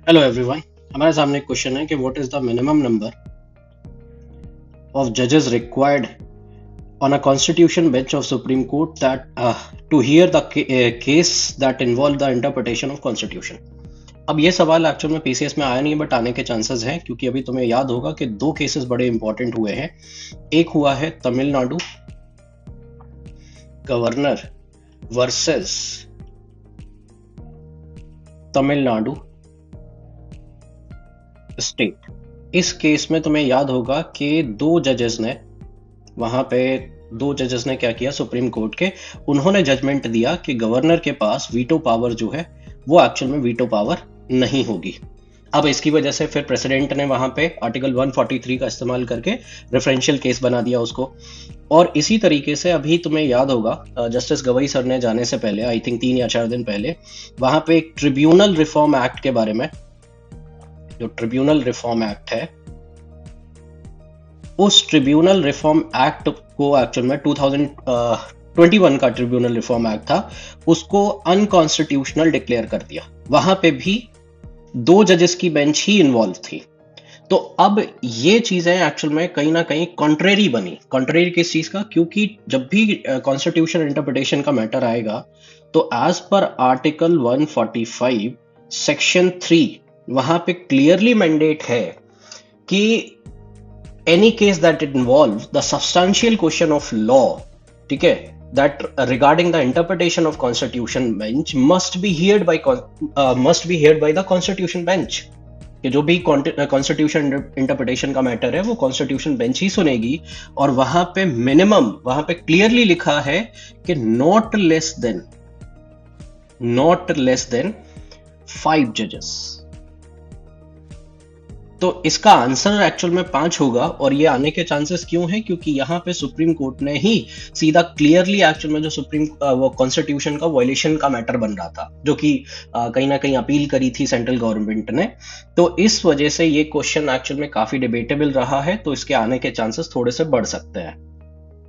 Hello everyone. हमारे सामने एक क्वेश्चन है कि what is the minimum number of जजेस required on a constitution bench of supreme court that to hear the case that involve the interpretation of constitution। अब ये सवाल actual में पीसीएस में आया नहीं, बट आने के चांसेस हैं, क्योंकि अभी तुम्हें याद होगा कि दो केसेस बड़े इंपॉर्टेंट हुए हैं। एक हुआ है Tamil Nadu governor versus Tamil Nadu state. इस केस में तुम्हें याद होगा कि दो जजेस ने क्या किया, सुप्रीम कोर्ट के, उन्होंने जजमेंट दिया कि गवर्नर के पास वीटो पावर जो है वो एक्चुअल में वीटो पावर नहीं होगी। अब इसकी वजह से फिर प्रेसिडेंट ने वहां पे आर्टिकल 143 का इस्तेमाल करके रेफरेंशियल केस बना दिया उसको। और इसी तरीके से अभी तुम्हें याद होगा जस्टिस गवई सर ने जाने से पहले, आई थिंक 3 या 4 दिन पहले, वहां पे एक ट्रिब्यूनल रिफॉर्म एक्ट के बारे में, जो ट्रिब्यूनल रिफॉर्म एक्ट है, उस ट्रिब्यूनल रिफॉर्म एक्ट को एक्चुअल में 2021 का ट्रिब्यूनल रिफॉर्म एक्ट था, उसको अनकॉन्स्टिट्यूशनल डिक्लेयर कर दिया। वहां पे भी 2 जजेस की बेंच ही इन्वॉल्व थी। तो अब ये चीजें एक्चुअल में कहीं ना कहीं कॉन्ट्रेरी बनी। कॉन्ट्रेरी किस चीज का? क्योंकि जब भी कॉन्स्टिट्यूशन इंटरप्रिटेशन का मैटर आएगा तो एज पर आर्टिकल 145 सेक्शन 3 वहां पे क्लियरली मैंडेट है कि any case that involves the substantial question of law, ठीक है, that regarding the interpretation of constitution bench must be heard by the constitution bench। कि जो भी कॉन्स्टिट्यूशन इंटरप्रिटेशन का मैटर है वो कॉन्स्टिट्यूशन बेंच ही सुनेगी। और वहां पे मिनिमम, वहां पे क्लियरली लिखा है कि नॉट लेस देन 5 जजेस। तो इसका आंसर एक्चुअल में 5 होगा। और ये आने के चांसेस क्यों हैं? क्योंकि यहाँ पे सुप्रीम कोर्ट ने ही सीधा क्लियरली एक्चुअल में जो वो कॉन्स्टिट्यूशन का वायलेशन का मैटर बन रहा था, जो कि कहीं ना कहीं अपील करी थी सेंट्रल गवर्नमेंट ने। तो इस वजह से ये क्वेश्चन एक्चुअल में काफी डिबेटेबल रहा है, तो इसके आने के चांसेस थोड़े से बढ़ सकते हैं।